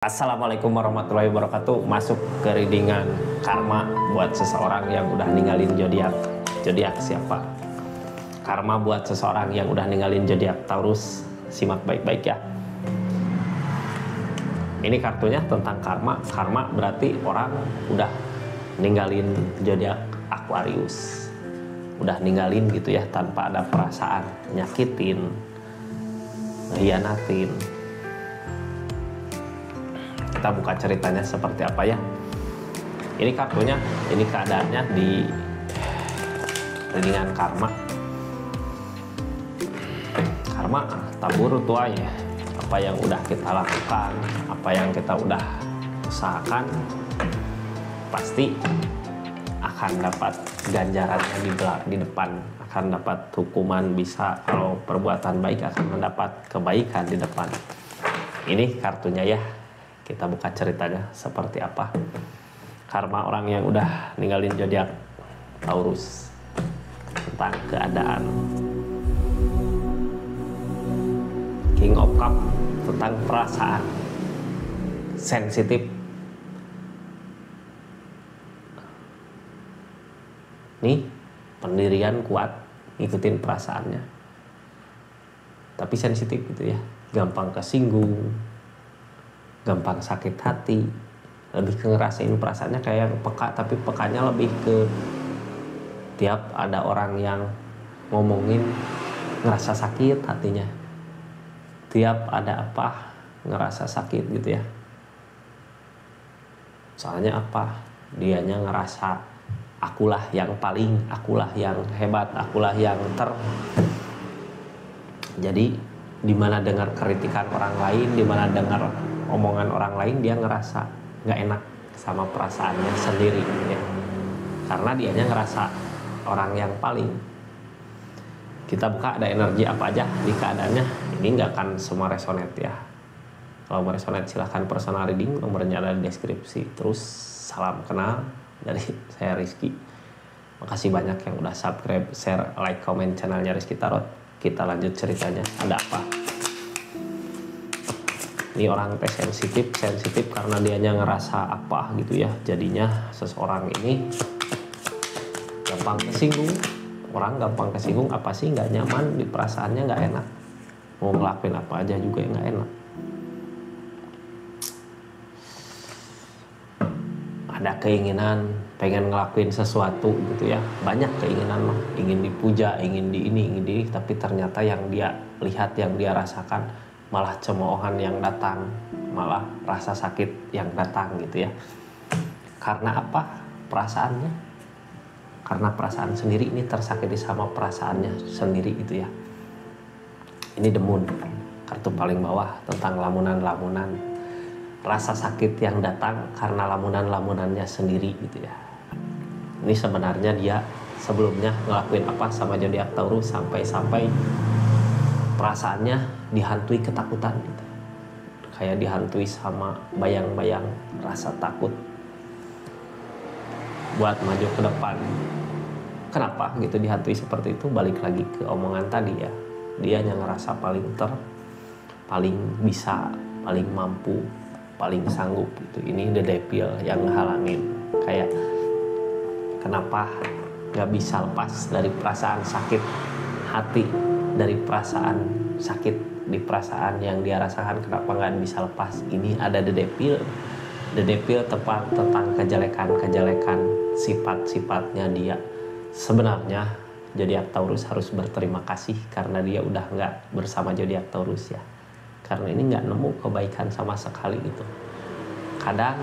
Assalamualaikum warahmatullahi wabarakatuh. Masuk ke readingan karma buat seseorang yang udah ninggalin zodiak. Zodiak siapa? Karma buat seseorang yang udah ninggalin zodiak Taurus. Simak baik-baik ya. Ini kartunya tentang karma. Karma berarti orang udah ninggalin zodiak Aquarius. Udah ninggalin gitu ya, tanpa ada perasaan, nyakitin, ngehianatin. Kita buka ceritanya seperti apa ya. Ini kartunya, ini keadaannya di readingan karma. Karma tabur tuai ya. Apa yang udah kita lakukan, apa yang kita udah usahakan, pasti akan dapat ganjarannya di depan, akan dapat hukuman. Bisa kalau perbuatan baik akan mendapat kebaikan di depan. Ini kartunya ya. Kita buka ceritanya seperti apa. Karma orang yang udah ninggalin zodiak Taurus, tentang keadaan. King of Cup, tentang perasaan sensitif. Nih, pendirian kuat, ngikutin perasaannya, tapi sensitif gitu ya, gampang kesinggung, gampang sakit hati, lebih ke ngerasain perasaannya kayak yang peka, tapi pekanya lebih ke tiap ada orang yang ngomongin ngerasa sakit hatinya, tiap ada apa ngerasa sakit gitu ya. Soalnya apa, dianya ngerasa akulah yang paling, akulah yang hebat, akulah yang jadi dimana dengar kritikan orang lain, dimana dengar omongan orang lain, dia ngerasa nggak enak sama perasaannya sendiri ya. Karena dianya ngerasa orang yang paling. Kita buka ada energi apa aja di keadaannya. Ini nggak akan semua resonate ya. Kalau mau resonate silahkan personal reading, nomornya ada di deskripsi. Terus salam kenal dari saya Rizky. Makasih banyak yang udah subscribe, share, like, comment channelnya Rizky Tarot. Kita lanjut ceritanya. Ada apa? Ini orang teh sensitif karena dianya ngerasa apa gitu ya. Jadinya seseorang ini gampang kesinggung. Orang gampang kesinggung apa sih, nggak nyaman di perasaannya, nggak enak. Mau ngelakuin apa aja juga nggak enak. Ada keinginan pengen ngelakuin sesuatu gitu ya. Banyak keinginan mah, ingin dipuja, ingin di ini, ingin di ini, tapi ternyata yang dia lihat, yang dia rasakan malah cemoohan yang datang, malah rasa sakit yang datang gitu ya. Karena apa? Perasaannya. Karena perasaan sendiri ini tersakiti sama perasaannya sendiri gitu ya. Ini The Moon, kartu paling bawah, tentang lamunan-lamunan. Rasa sakit yang datang karena lamunan-lamunannya sendiri gitu ya. Ini sebenarnya dia sebelumnya ngelakuin apa sama zodiak Taurus sampai perasaannya dihantui ketakutan gitu. Kayak dihantui sama bayang-bayang rasa takut buat maju ke depan. Kenapa gitu dihantui seperti itu? Balik lagi ke omongan tadi ya. Dia yang ngerasa paling bisa, paling mampu, paling sanggup gitu. Ini The Devil yang ngehalangin. Kayak kenapa gak bisa lepas dari perasaan sakit hati, dari perasaan sakit di perasaan yang dia rasakan, kenapa nggak bisa lepas. Ini ada The Devil tentang kejelekan sifat-sifatnya dia. Sebenarnya zodiak Taurus harus berterima kasih karena dia udah nggak bersama zodiak Taurus ya, karena ini nggak nemu kebaikan sama sekali gitu. Kadang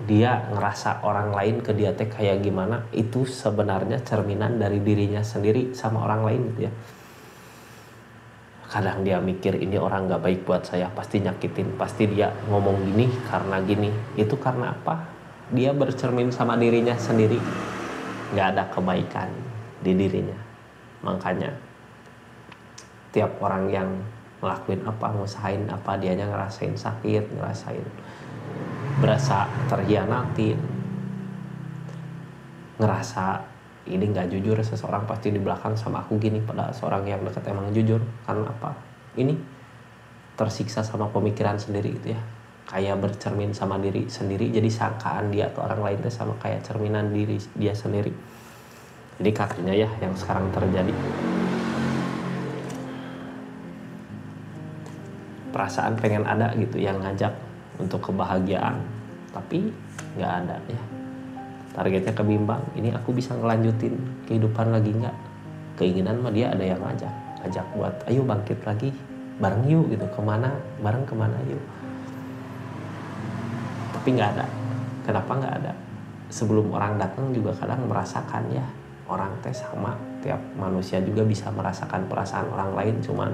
dia ngerasa orang lain ke dia teh kayak gimana, itu sebenarnya cerminan dari dirinya sendiri sama orang lain gitu ya. Kadang dia mikir ini orang gak baik buat saya, pasti nyakitin, pasti dia ngomong gini karena gini. Itu karena apa? Dia bercermin sama dirinya sendiri, gak ada kebaikan di dirinya. Makanya tiap orang yang ngelakuin apa, ngusahain apa, dianya ngerasain sakit, ngerasain berasa terhianatin, ngerasa ini nggak jujur. Seseorang pasti di belakang sama aku gini, padahal seorang yang dekat emang jujur. Karena apa? Ini tersiksa sama pemikiran sendiri gitu ya. kayak bercermin sama diri sendiri, jadi sangkaan dia ke orang lain teh sama kayak cerminan diri dia sendiri. Jadi katanya ya yang sekarang terjadi, perasaan pengen ada gitu yang ngajak untuk kebahagiaan, tapi nggak ada ya. Targetnya kebimbang, ini aku bisa ngelanjutin kehidupan lagi nggak? Keinginan mah dia ada yang ngajak buat ayo bangkit lagi bareng yuk gitu, kemana bareng, kemana yuk, tapi nggak ada. Kenapa nggak ada? Sebelum orang datang juga kadang merasakan ya, orang teh sama, tiap manusia juga bisa merasakan perasaan orang lain, cuman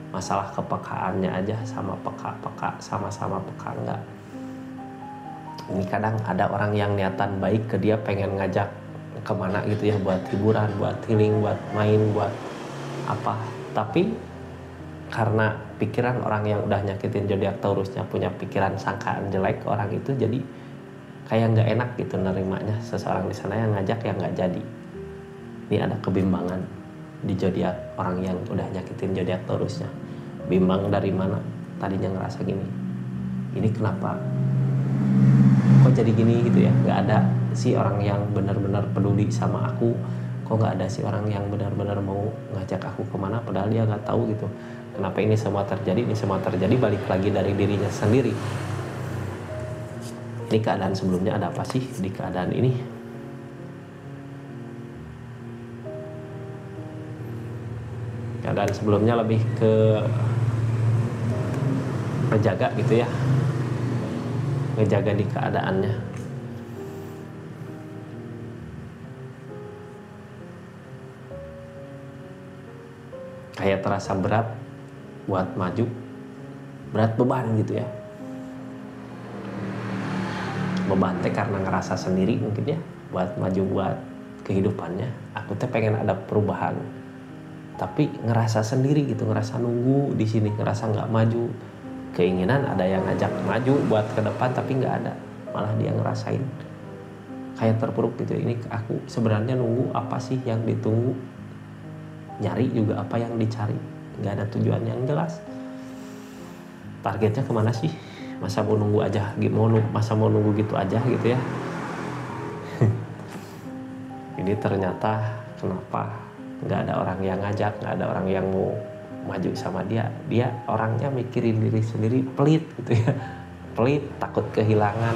masalah kepekaannya aja, sama peka sama-sama peka enggak. Ini kadang ada orang yang niatan baik ke dia, pengen ngajak kemana gitu ya, buat hiburan, buat healing, buat main, buat apa, tapi karena pikiran orang yang udah nyakitin zodiak Taurusnya punya pikiran sangkaan jelek ke orang itu, jadi kayak nggak enak gitu nerimanya seseorang di sana yang ngajak yang nggak jadi. Ini ada kebimbangan di zodiak orang yang udah nyakitin zodiak Taurusnya. Bimbang dari mana? Tadinya ngerasa gini, ini kenapa kok jadi gini gitu ya, nggak ada sih orang yang benar-benar peduli sama aku, kok nggak ada sih orang yang benar-benar mau ngajak aku kemana, padahal dia nggak tahu gitu kenapa ini semua terjadi. Ini semua terjadi balik lagi dari dirinya sendiri. Ini keadaan sebelumnya ada apa sih di keadaan ini? Keadaan sebelumnya lebih ke ngejaga gitu ya, ngejaga di keadaannya. Kayak terasa berat buat maju, berat beban gitu ya. Beban teh karena ngerasa sendiri mungkin ya, buat maju buat kehidupannya. Aku teh pengen ada perubahan, tapi ngerasa sendiri gitu, ngerasa nunggu di sini, ngerasa nggak maju. Keinginan ada yang ngajak maju buat ke depan, tapi nggak ada, malah dia ngerasain kayak terpuruk gitu. Ini aku sebenarnya nunggu apa sih yang ditunggu, nyari juga apa yang dicari, nggak ada tujuan yang jelas. Targetnya kemana sih? Masa mau nunggu aja, masa mau nunggu gitu aja gitu ya. Ini ternyata kenapa nggak ada orang yang ngajak, nggak ada orang yang mau maju sama dia. Dia orangnya mikirin diri sendiri, pelit gitu ya, pelit, takut kehilangan.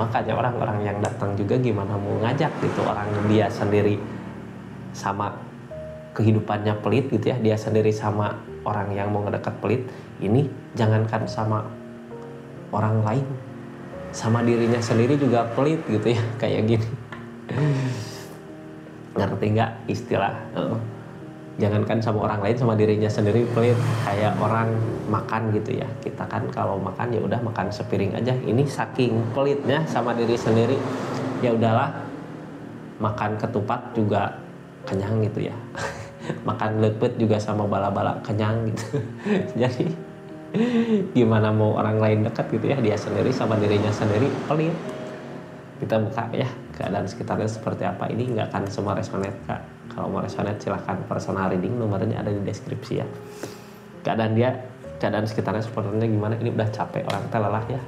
Makanya orang-orang yang datang juga gimana mau ngajak gitu, orang dia sendiri sama kehidupannya pelit gitu ya, dia sendiri sama orang yang mau ngedekat pelit. Ini jangankan sama orang lain, sama dirinya sendiri juga pelit gitu ya, kayak gini. Ngerti nggak istilah? Jangankan sama orang lain, sama dirinya sendiri pelit. Kayak orang makan gitu ya, kita kan kalau makan ya udah makan sepiring aja. Ini saking pelitnya sama diri sendiri, ya udahlah, makan ketupat juga kenyang gitu ya. Makan lepet juga sama bala-bala kenyang gitu. Jadi gimana mau orang lain dekat gitu ya, dia sendiri sama dirinya sendiri pelit. Kita buka ya keadaan sekitarnya seperti apa. Ini nggak akan semua resonate Kak. Kalau mau resonate silahkan personal reading, nomornya ada di deskripsi ya. Keadaan sekitarnya sepertinya gimana. Ini udah capek, orang teh lelah ya,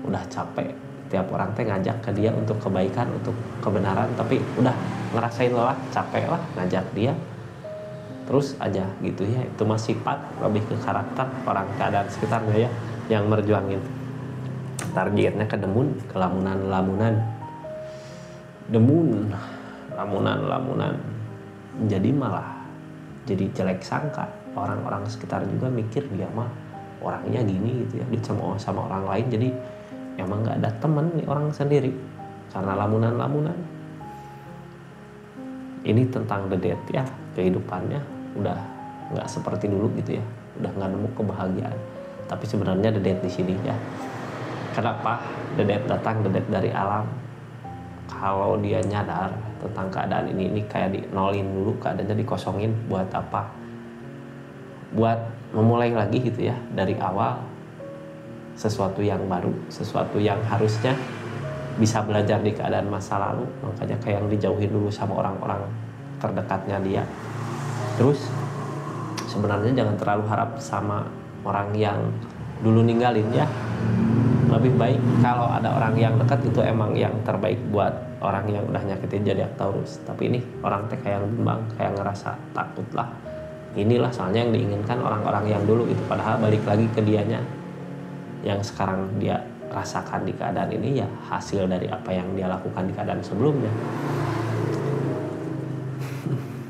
udah capek. Tiap orang teh ngajak ke dia untuk kebaikan, untuk kebenaran, tapi udah ngerasain lelah, capek lah ngajak dia terus aja gitu ya. Itu mah sifat, lebih ke karakter orang keadaan sekitarnya ya yang merjuangin. Targetnya ke demun, ke lamunan, demun, lamunan. Jadi malah jadi jelek sangka. Orang-orang sekitar juga mikir dia mah orangnya gini gitu ya, dicemooh sama orang lain. Jadi emang nggak ada temen nih orang sendiri karena lamunan. Ini tentang the death ya, kehidupannya udah nggak seperti dulu gitu ya, udah nggak nemu kebahagiaan. Tapi sebenarnya the death di sini ya. Kenapa the death datang? The death dari alam. Kalau dia nyadar tentang keadaan ini kayak dinolin dulu, keadaannya dikosongin. Buat apa? Buat memulai lagi gitu ya dari awal, sesuatu yang baru, sesuatu yang harusnya bisa belajar di keadaan masa lalu. Makanya kayak yang dijauhin dulu sama orang-orang terdekatnya dia. Terus sebenarnya jangan terlalu harap sama orang yang dulu ninggalin ya. lebih baik kalau ada orang yang dekat itu emang yang terbaik buat orang yang udah nyakitin zodiak Taurus. Tapi ini orang teh kayak bimbang, kayak ngerasa takut lah. Inilah soalnya yang diinginkan orang-orang yang dulu itu, padahal balik lagi ke dianya. Yang sekarang dia rasakan di keadaan ini ya hasil dari apa yang dia lakukan di keadaan sebelumnya.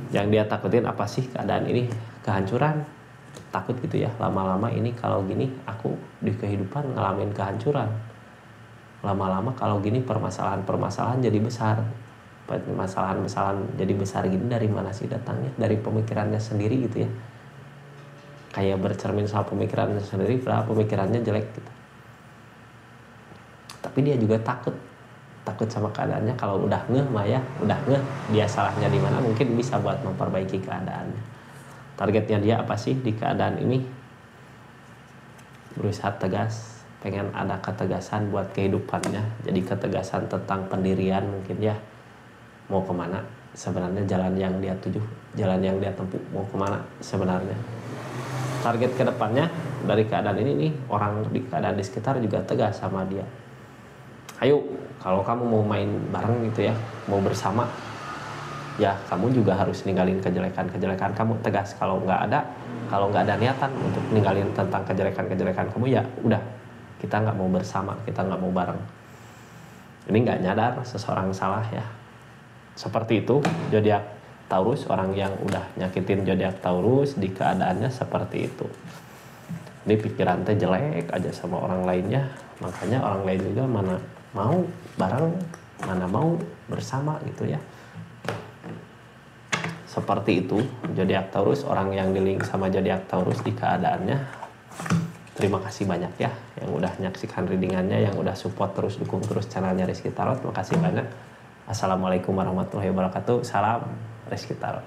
Yang dia takutin apa sih keadaan ini? Kehancuran. Takut gitu ya, lama-lama ini kalau gini aku di kehidupan ngalamin kehancuran. Lama-lama kalau gini permasalahan-permasalahan jadi besar. Permasalahan-permasalahan jadi besar gini dari mana sih datangnya? Dari pemikirannya sendiri gitu ya. Kayak bercermin soal pemikirannya sendiri, padahal pemikirannya jelek gitu. Tapi dia juga takut sama keadaannya. Kalau udah ngeh mah ya, udah ngeh dia salahnya di mana, mungkin bisa buat memperbaiki keadaannya. Targetnya dia apa sih di keadaan ini? Berusaha tegas, pengen ada ketegasan buat kehidupannya. Jadi ketegasan tentang pendirian mungkin ya. Mau kemana sebenarnya, jalan yang dia tuju, jalan yang dia tempuh, mau kemana sebenarnya. Target kedepannya dari keadaan ini nih, orang di keadaan di sekitar juga tegas sama dia. Ayo, kalau kamu mau main bareng gitu ya, mau bersama, ya kamu juga harus ninggalin kejelekan-kejelekan kamu. Tegas. Kalau nggak ada niatan untuk ninggalin tentang kejelekan-kejelekan kamu, ya udah, kita nggak mau bersama, kita nggak mau bareng. Ini nggak nyadar seseorang salah ya. Seperti itu zodiak Taurus, orang yang udah nyakitin zodiak Taurus di keadaannya seperti itu. Ini pikiran teh jelek aja sama orang lainnya, makanya orang lain juga mana mau bareng, mana mau bersama gitu ya. Seperti itu zodiak Taurus, orang yang di link sama zodiak Taurus di keadaannya. Terima kasih banyak ya yang udah nyaksikan readingannya, yang udah support terus, dukung terus channelnya Rizky Tarot. Makasih banyak. Assalamualaikum warahmatullahi wabarakatuh. Salam Rizky Tarot.